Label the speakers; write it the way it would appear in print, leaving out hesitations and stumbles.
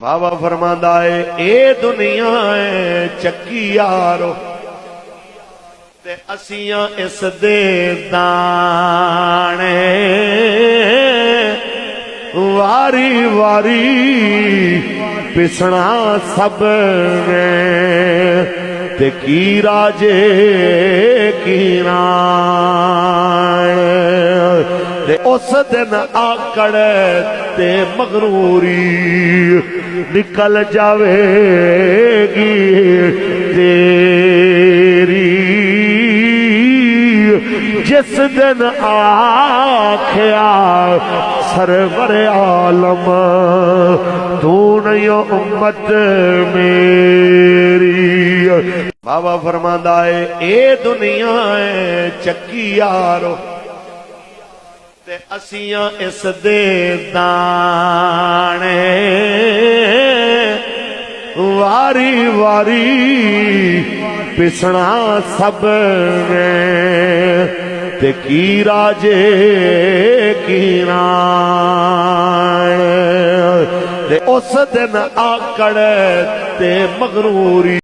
Speaker 1: बाबा फरमांदा है ए दुनिया है चक्की यारो ते असियां इस दे दाने वारी वारी पिसना सब ने ते की राजे की राण ते उस दिन आकड़ ते मगरूरी निकल जावेगी तेरी जिस दिन आख्या सरवर आलम तू नहीं उम्मत मेरी। बाबा फरमांदा है ए दुनिया है चक्की यारो ते असियां इस दे दाने वारी वारी पिसना सब ने ते की राजे की राण ते उस दिन आकड़ ते मगरूरी